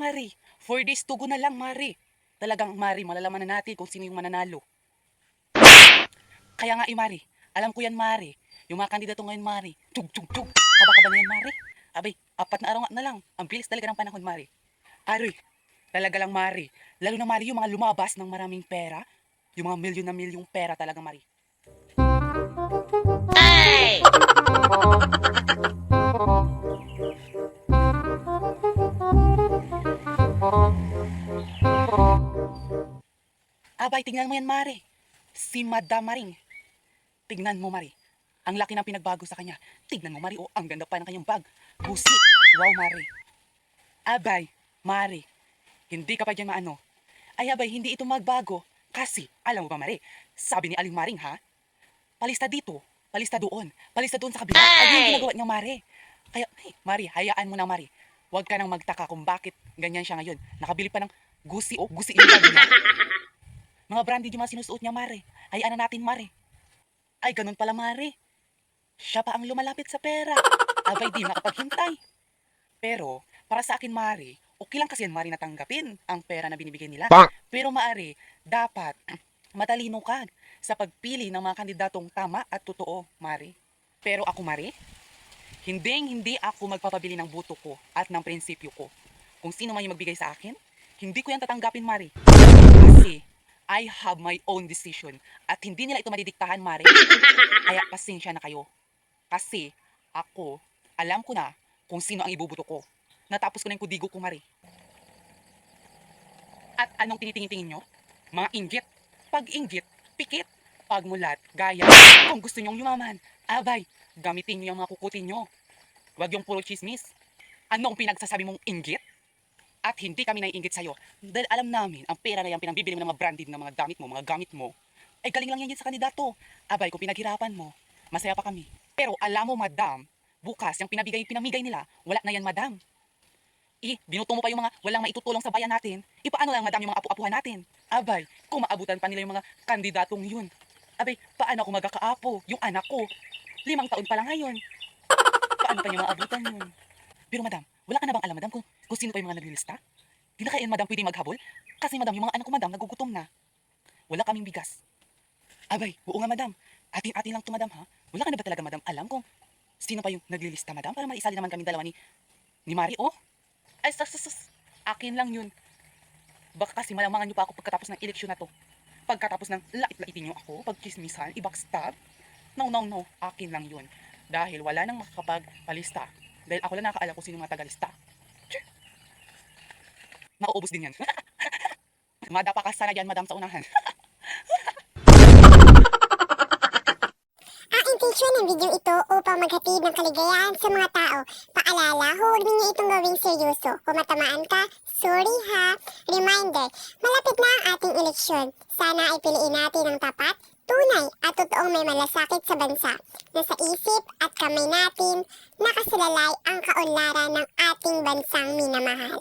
Mari. 4 days to go na lang, Mari. Talagang, Mari, malalaman na natin kung sino yung mananalo. Kaya nga, Mari, alam ko yan, Mari. Yung mga kandidato ngayon, Mari. Tug, tug, tug. Kaba-kaba na yan, Mari. Abay, 4 na araw nga na lang. Ang bilis talaga ng panahon, Mari. Aroy, talaga lang, Mari. Lalo na, Mari, yung mga lumabas ng maraming pera. Yung mga milyon na milyong pera talaga, Mari. Hey! Abay, tingnan mo yan, Mari. Si Madam Maring. Tingnan mo, Mari. Ang laki ng pinagbago sa kanya. Tingnan mo, Mari. Oh, ang ganda pa ng kanyang bag. Busi. Wow, Mari. Abay, Mari. Hindi ka pa dyan maano. Ay, abay, hindi ito magbago. Kasi, alam mo ba, Mari? Sabi ni Aling Maring, ha? Palista dito. Palista doon. Palista doon sa kabila. Ay, yung ginagawa niya, Mari. Kaya, hey, Mari, hayaan mo na, Mari. Huwag ka nang magtaka kung bakit ganyan siya ngayon. Nakabili pa ng gusi. Oh, gusi yung bag niya. Mga branded yung mga sinusuot niya, Mari. Hayaan na natin, Mari. Ay, ganun pala, Mari. Siya pa ang lumalapit sa pera. Abay, di makapaghintay. Pero, para sa akin, Mari, okay lang kasi yan, Mari, natanggapin ang pera na binibigay nila. Pero, Mari, dapat matalino ka sa pagpili ng mga kandidatong tama at totoo, Mari. Pero ako, Mari, hindi ako magpapabili ng buto ko at ng prinsipyo ko. Kung sino man yung magbigay sa akin, hindi ko yan tatanggapin, Mari. Kasi, I have my own decision at hindi nila ito madidiktahan, Mari. Kaya pasensya na kayo. Kasi ako, alam ko na kung sino ang ibubuto ko. Natapos ko na yung kudigo ko, Mari. At anong tinitingin-tingin nyo? Mga inggit. Pag inggit, pikit. Pag mulat, gaya. Kung gusto nyong yumaman, abay, gamitin nyo yung mga kukutin nyo. Huwag yung puro chismis. Anong pinagsasabi mong inggit? At hindi kami naiinggit sa'yo. Dahil alam namin, ang pera na yan pinangbibili mo ng mga branded na mga gamit mo, ay galing lang yan sa kandidato. Abay, kung pinaghirapan mo, masaya pa kami. Pero alam mo, Madam, bukas yung pinamigay nila, wala na yan, Madam. Binuto mo pa yung mga walang maitutulong sa bayan natin. Paano lang, Madam, yung mga apu-apuhan natin? Abay, kung maabutan pa nila yung mga kandidatong yun. Abay, paano ako magkakaapo? Yung anak ko, 5 taon pa lang ngayon. Paano pa yung mga abutan yun? Pero, Madam, wala ka na bang alam, Madam, kung sino pa yung mga naglilista? Di na kayo, Madam, pwede maghabol? Kasi, Madam, yung mga anak ko, Madam, nagugutom na. Wala kaming bigas. Abay, oo nga, Madam. Atin lang to, Madam, ha? Wala ka na ba talaga, Madam, alam kung sino pa yung naglilista, Madam? Para maisali naman kami dalawa ni Mari, oh? Ay, akin lang yun. Baka kasi malamangan nyo pa ako pagkatapos ng eleksyon na to. Pagkatapos ng lait-laitin nyo ako, pagkismisan, i-backstab. No, akin lang yun. Dahil wala nang makakapagpalista. Dahil ako lang nakakaalam kung sino mga tagalista. Mauubos din yan. Madapa ka sana dyan, Madam, sa unahan. Ang intention ng video ito upang maghatid ng kaligayahan sa mga tao. Paalala, huwag ninyo itong gawing seryoso. Kung matamaan ka, sorry ha. Reminder, malapit na ang ating eleksyon. Sana ay piliin natin ang tapat, tunay at totoong may malasakit sa bansa. Nasa isip at kamay natin nakasalalay ang kaunlaran ng ating bansang minamahal.